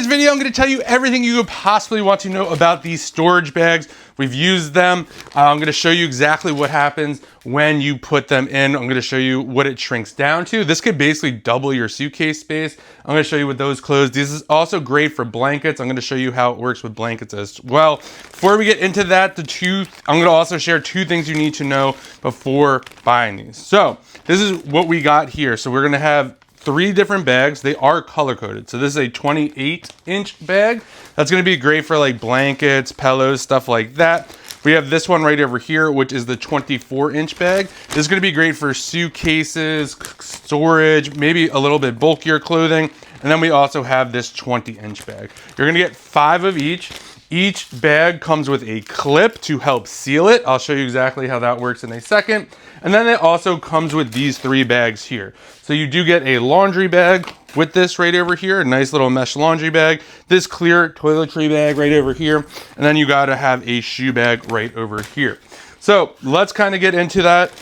today's video, I'm going to tell you everything you could possibly want to know about these storage bags. We've used them. I'm going to show you exactly what happens when you put them in. I'm going to show you what it shrinks down to. This could basically double your suitcase space. I'm going to show you with those clothes. This is also great for blankets. I'm going to show you how it works with blankets as well. Before we get into that, I'm going to also share two things you need to know before buying these. So this is what we got here. So we're going to have 3 different bags. They are color coded. So this is a 28-inch bag. That's going to be great for like blankets, pillows, stuff like that. We have this one right over here, which is the 24-inch bag. This is going to be great for suitcases, storage, maybe a little bit bulkier clothing. And then we also have this 20-inch bag. You're going to get 5 of each. Each bag comes with a clip to help seal it. I'll show you exactly how that works in a second. And then it also comes with these 3 bags here. So you do get a laundry bag with this right over here, a nice little mesh laundry bag, this clear toiletry bag right over here, and then you gotta have a shoe bag right over here. So let's kind of get into that.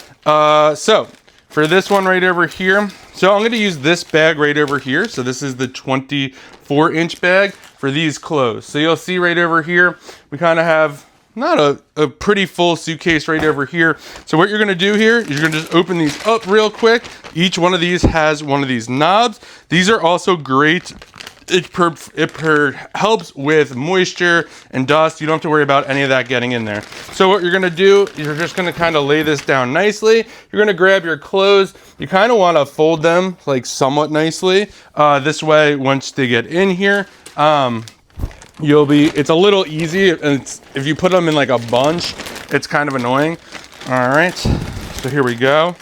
So for this one right over here, so I'm gonna use this bag right over here. So this is the 24-inch bag for these clothes. So you'll see right over here, we kind of have not a pretty full suitcase right over here. So what you're gonna do here is you're gonna just open these up real quick. Each one of these has one of these knobs. These are also great. It helps with moisture and dust. You don't have to worry about any of that getting in there. So what you're gonna do, you're just gonna kind of lay this down nicely. You're gonna grab your clothes. You kind of wanna fold them like somewhat nicely. This way, once they get in here, it's a little easy, and if you put them in like a bunch, it's kind of annoying. All right, so here we go.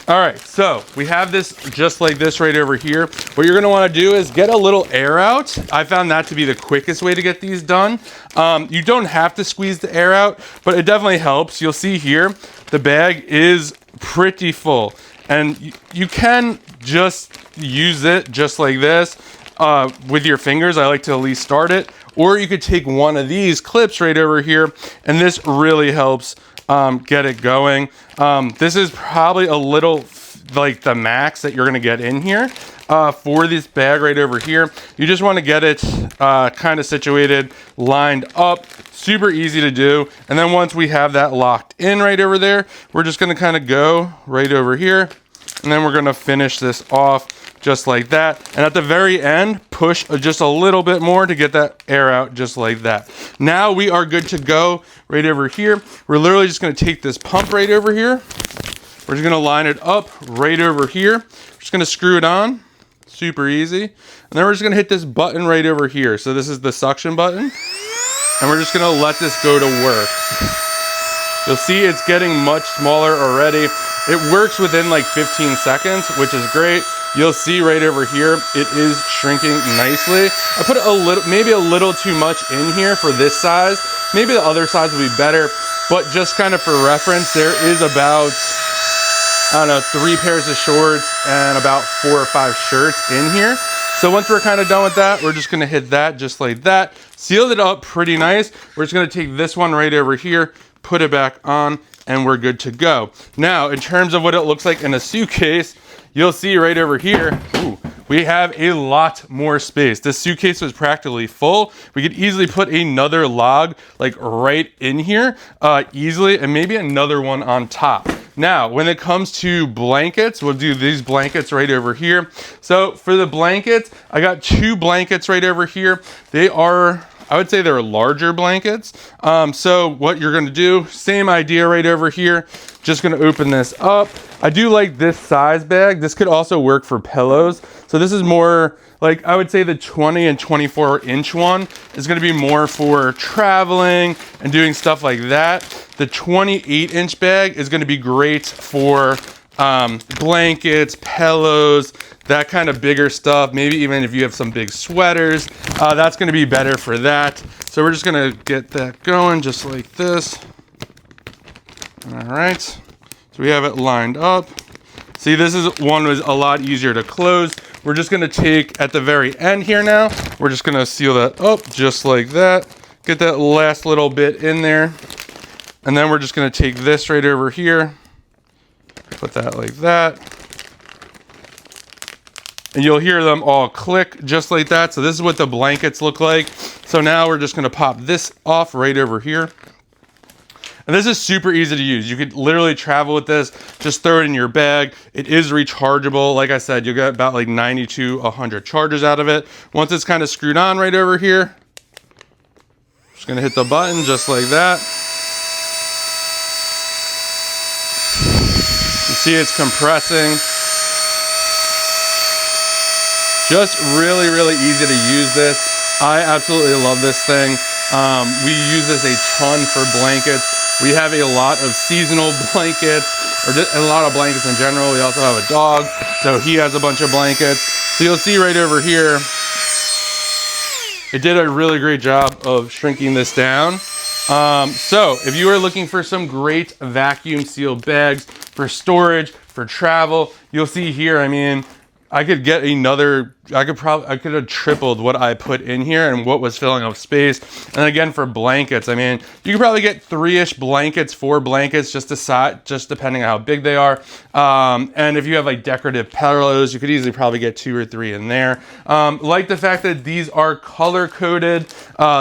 All right, so we have this just like this right over here. What you're gonna wanna do is get a little air out. I found that to be the quickest way to get these done. You don't have to squeeze the air out, but it definitely helps. You'll see here, the bag is pretty full, and you can just use it just like this. With your fingers. I like to at least start it, or you could take one of these clips right over here, and this really helps get it going. This is probably a little like the max that you're gonna get in here for this bag right over here. You just want to get it kind of situated, lined up, super easy to do. And then once we have that locked in right over there, we're just gonna kind of go right over here, and then we're gonna finish this off just like that. And at the very end, push just a little bit more to get that air out just like that. Now we are good to go right over here. We're literally just gonna take this pump right over here. We're just gonna line it up right over here. We're just gonna screw it on, super easy. And then we're just gonna hit this button right over here. So this is the suction button. And we're just gonna let this go to work. You'll see it's getting much smaller already. It works within like 15 seconds, which is great. You'll see right over here, it is shrinking nicely. I put maybe a little too much in here for this size. Maybe the other size would be better, but just kind of for reference, there is about, I don't know, 3 pairs of shorts and about 4 or 5 shirts in here. So once we're kind of done with that, we're just gonna hit that just like that. Seal it up pretty nice. We're just gonna take this one right over here, put it back on, and we're good to go. Now, in terms of what it looks like in a suitcase, you'll see right over here, we have a lot more space. This suitcase was practically full. We could easily put another log like right in here easily, and maybe another one on top. Now, when it comes to blankets, we'll do these blankets right over here. So for the blankets, I got 2 blankets right over here. They are, I would say they're larger blankets. So what you're gonna do, same idea right over here. Just gonna open this up. I do like this size bag. This could also work for pillows. So this is more like, I would say the 20 and 24-inch one is gonna be more for traveling and doing stuff like that. The 28-inch bag is gonna be great for blankets, pillows, that kind of bigger stuff. Maybe even if you have some big sweaters, that's gonna be better for that. So we're just gonna get that going just like this. All right, so we have it lined up. See, this is one was a lot easier to close. We're just gonna take at the very end here now, we're just gonna seal that up just like that. Get that last little bit in there. And then we're just gonna take this right over here, put that like that. and you'll hear them all click just like that. So this is what the blankets look like. So now we're just gonna pop this off right over here. And this is super easy to use. You could literally travel with this, just throw it in your bag. It is rechargeable. Like I said, you'll get about like 90 to 100 charges out of it. Once it's kind of screwed on right over here, just gonna hit the button just like that. You see it's compressing. Just really, really easy to use this. I absolutely love this thing. We use this a ton for blankets. We have a lot of seasonal blankets, or just a lot of blankets in general. We also have a dog, so he has a bunch of blankets. So you'll see right over here, it did a really great job of shrinking this down. So if you are looking for some great vacuum sealed bags for storage, for travel, you'll see here, I mean, I could get another, I could have tripled what I put in here and what was filling up space. And again, for blankets, I mean, you could probably get 3-ish blankets, 4 blankets, just depending on how big they are. And if you have like decorative pillows, you could easily probably get 2 or 3 in there. Like the fact that these are color coded,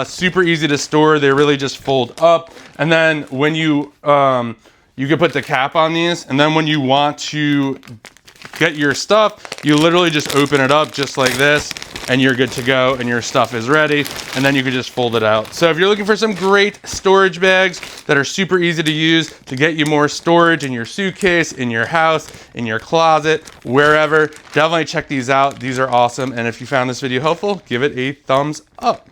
super easy to store. They really just fold up. And then when you can put the cap on these, and then when you want to get your stuff, you literally just open it up just like this, and you're good to go, and your stuff is ready, and then you can just fold it out. So if you're looking for some great storage bags that are super easy to use to get you more storage in your suitcase, in your house, in your closet, wherever, definitely check these out. These are awesome, and if you found this video helpful, give it a thumbs up.